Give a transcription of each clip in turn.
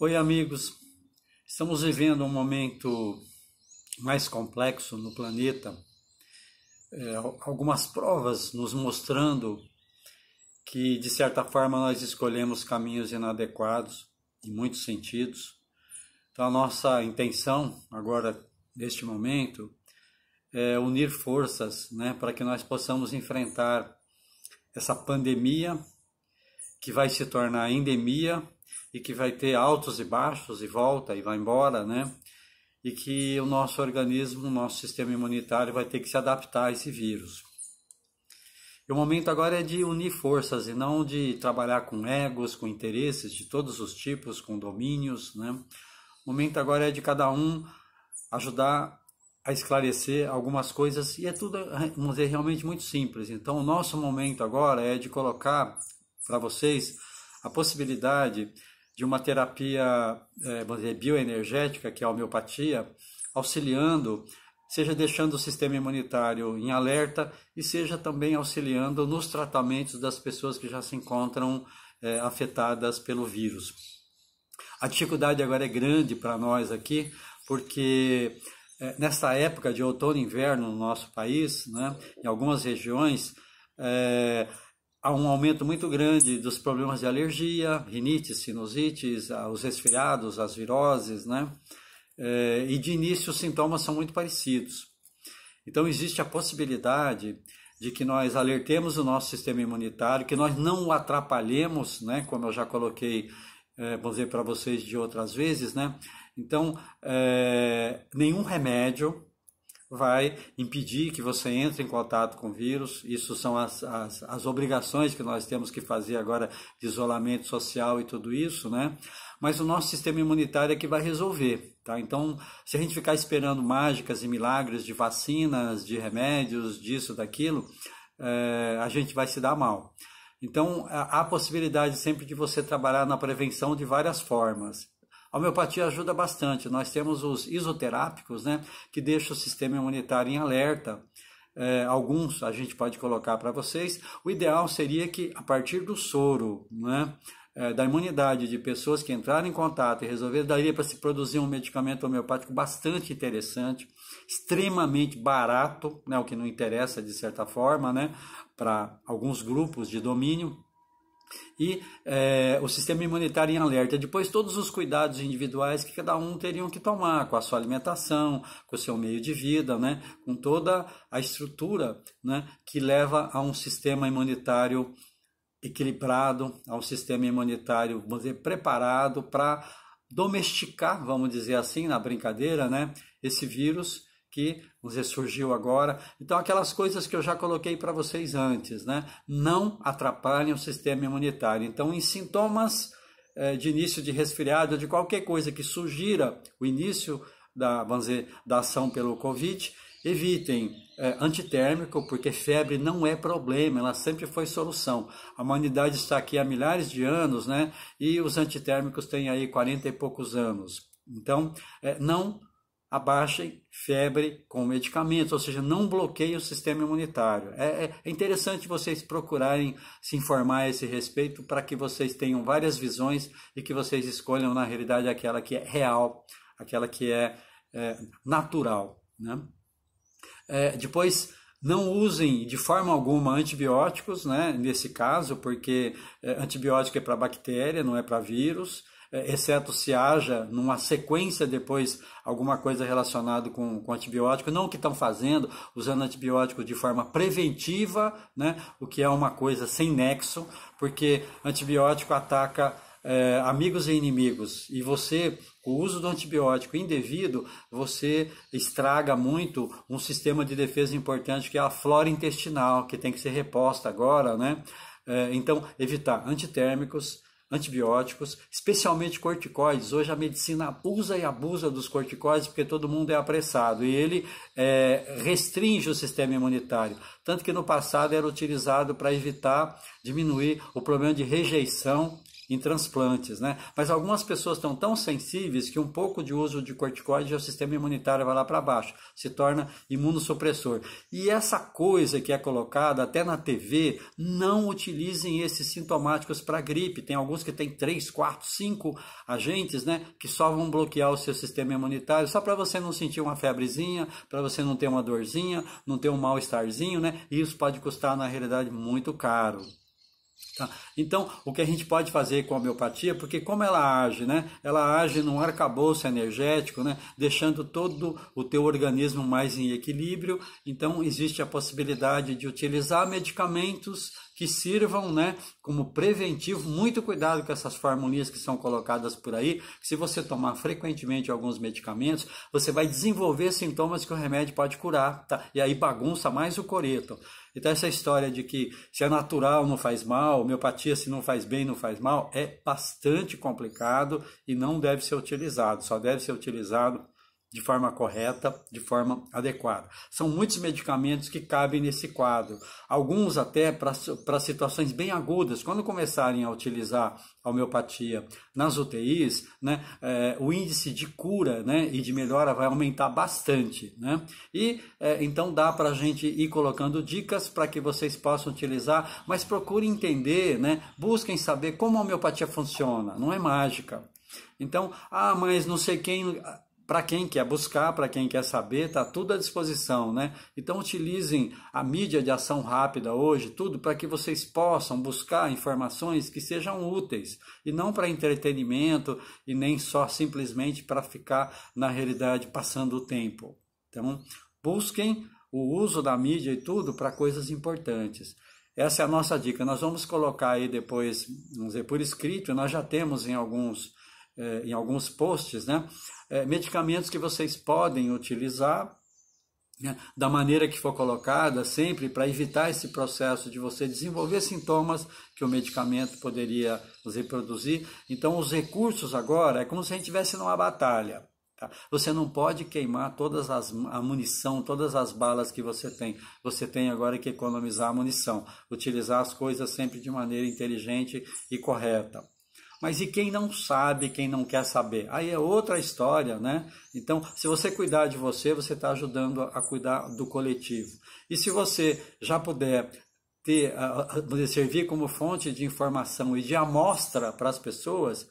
Oi, amigos. Estamos vivendo um momento mais complexo no planeta. Algumas provas nos mostrando que, de certa forma, nós escolhemos caminhos inadequados em muitos sentidos. Então, a nossa intenção agora, neste momento, é unir forças, para que nós possamos enfrentar essa pandemia que vai se tornar endemia e que vai ter altos e baixos e volta e vai embora, E que o nosso organismo, o nosso sistema imunitário vai ter que se adaptar a esse vírus. E o momento agora é de unir forças e não de trabalhar com egos, com interesses de todos os tipos, com domínios, O momento agora é de cada um ajudar a esclarecer algumas coisas e é tudo, vamos dizer, realmente muito simples. Então, o nosso momento agora é de colocar para vocês a possibilidade de uma terapia, vamos dizer, bioenergética, que é a homeopatia, auxiliando, seja deixando o sistema imunitário em alerta e seja também auxiliando nos tratamentos das pessoas que já se encontram afetadas pelo vírus. A dificuldade agora é grande para nós aqui, porque nessa época de outono e inverno no nosso país, em algumas regiões, há um aumento muito grande dos problemas de alergia, rinite, sinusites, os resfriados, as viroses, E de início os sintomas são muito parecidos. Então existe a possibilidade de que nós alertemos o nosso sistema imunitário, que nós não o atrapalhemos, Como eu já coloquei, vou dizer para vocês de outras vezes, Então, nenhum remédio vai impedir que você entre em contato com o vírus. Isso são as obrigações que nós temos que fazer agora de isolamento social e tudo isso, Mas o nosso sistema imunitário é que vai resolver, tá? Então, se a gente ficar esperando mágicas e milagres de vacinas, de remédios, disso, daquilo, a gente vai se dar mal. Então, há a possibilidade sempre de você trabalhar na prevenção de várias formas. A homeopatia ajuda bastante. Nós temos os isoterápicos, que deixam o sistema imunitário em alerta. Alguns a gente pode colocar para vocês. O ideal seria que, a partir do soro, da imunidade de pessoas que entraram em contato e resolveram, daria para se produzir um medicamento homeopático bastante interessante, extremamente barato, o que não interessa de certa forma, para alguns grupos de domínio. E o sistema imunitário em alerta. Depois todos os cuidados individuais que cada um teriam que tomar com a sua alimentação, com o seu meio de vida, com toda a estrutura, que leva a um sistema imunitário equilibrado, a um sistema imunitário, vamos dizer, preparado para domesticar, vamos dizer assim, na brincadeira, esse vírus que, vamos dizer, surgiu agora. Então, aquelas coisas que eu já coloquei para vocês antes, não atrapalhem o sistema imunitário. Então, em sintomas de início de resfriado, de qualquer coisa que sugira o início vamos dizer, da ação pelo Covid, evitem antitérmico, porque febre não é problema, ela sempre foi solução. A humanidade está aqui há milhares de anos, E os antitérmicos têm aí 40 e poucos anos. Então, não abaixem febre com medicamentos, ou seja, não bloqueiem o sistema imunitário. É interessante vocês procurarem se informar a esse respeito para que vocês tenham várias visões e que vocês escolham, na realidade, aquela que é real, aquela que é natural. Depois, não usem de forma alguma antibióticos, nesse caso, porque antibiótico é para bactéria, não é para vírus, exceto se haja numa sequência depois alguma coisa relacionada com antibiótico, não o que estão fazendo, usando antibiótico de forma preventiva, o que é uma coisa sem nexo, porque antibiótico ataca amigos e inimigos, e você, com o uso do antibiótico indevido, você estraga muito um sistema de defesa importante que é a flora intestinal, que tem que ser reposta agora, Então, evitar antitérmicos, antibióticos, especialmente corticoides. Hoje a medicina usa e abusa dos corticoides porque todo mundo é apressado e ele restringe o sistema imunitário. Tanto que no passado era utilizado para evitar, diminuir o problema de rejeição em transplantes, né? Mas algumas pessoas estão tão sensíveis que um pouco de uso de corticoide, o sistema imunitário vai lá para baixo, se torna imunossupressor. E essa coisa que é colocada até na TV, não utilizem esses sintomáticos para gripe. Tem alguns que tem 3, 4, 5 agentes, né, que só vão bloquear o seu sistema imunitário, só para você não sentir uma febrezinha, para você não ter uma dorzinha, não ter um mal-estarzinho, né? E isso pode custar, na realidade, muito caro. Tá? Então, o que a gente pode fazer com a homeopatia, porque como ela age, né? Ela age num arcabouço energético, né? Deixando todo o teu organismo mais em equilíbrio. Então, existe a possibilidade de utilizar medicamentos que sirvam, né, como preventivo. Muito cuidado com essas formulinhas que são colocadas por aí. Se você tomar frequentemente alguns medicamentos, você vai desenvolver sintomas que o remédio pode curar, tá? E aí bagunça mais o coreto. Então essa história de que se é natural não faz mal, homeopatia se não faz bem não faz mal, é bastante complicado e não deve ser utilizado. Só deve ser utilizado de forma correta, de forma adequada. São muitos medicamentos que cabem nesse quadro. Alguns até para situações bem agudas. Quando começarem a utilizar a homeopatia nas UTIs, né, o índice de cura, né, e de melhora vai aumentar bastante. Né? E então dá para a gente ir colocando dicas para que vocês possam utilizar, mas procurem entender, né, busquem saber como a homeopatia funciona. Não é mágica. Então, mas não sei quem... Para quem quer buscar, para quem quer saber, está tudo à disposição, né? Então utilizem a mídia de ação rápida hoje, tudo para que vocês possam buscar informações que sejam úteis e não para entretenimento e nem só simplesmente para ficar, na realidade, passando o tempo. Então, busquem o uso da mídia e tudo para coisas importantes. Essa é a nossa dica. Nós vamos colocar aí depois, vamos dizer, por escrito, nós já temos em alguns posts, né? Medicamentos que vocês podem utilizar, né, da maneira que for colocada, sempre para evitar esse processo de você desenvolver sintomas que o medicamento poderia produzir. Então, os recursos agora é como se a gente estivesse numa batalha. Tá? Você não pode queimar a munição, todas as balas que você tem. Você tem agora que economizar a munição, utilizar as coisas sempre de maneira inteligente e correta. Mas e quem não sabe, quem não quer saber? Aí é outra história, né? Então, se você cuidar de você, você está ajudando a cuidar do coletivo. E se você já puder servir como fonte de informação e de amostra para as pessoas,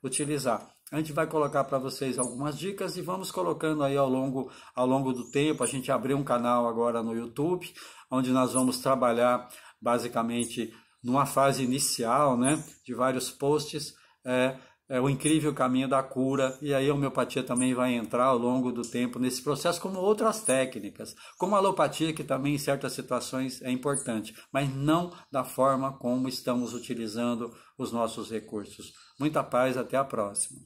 utilizar. A gente vai colocar para vocês algumas dicas e vamos colocando aí ao longo do tempo. A gente abriu um canal agora no YouTube, onde nós vamos trabalhar basicamente numa fase inicial, né, de vários posts, o incrível caminho da cura, e aí a homeopatia também vai entrar ao longo do tempo nesse processo, como outras técnicas, como a alopatia, que também em certas situações é importante, mas não da forma como estamos utilizando os nossos recursos. Muita paz, até a próxima.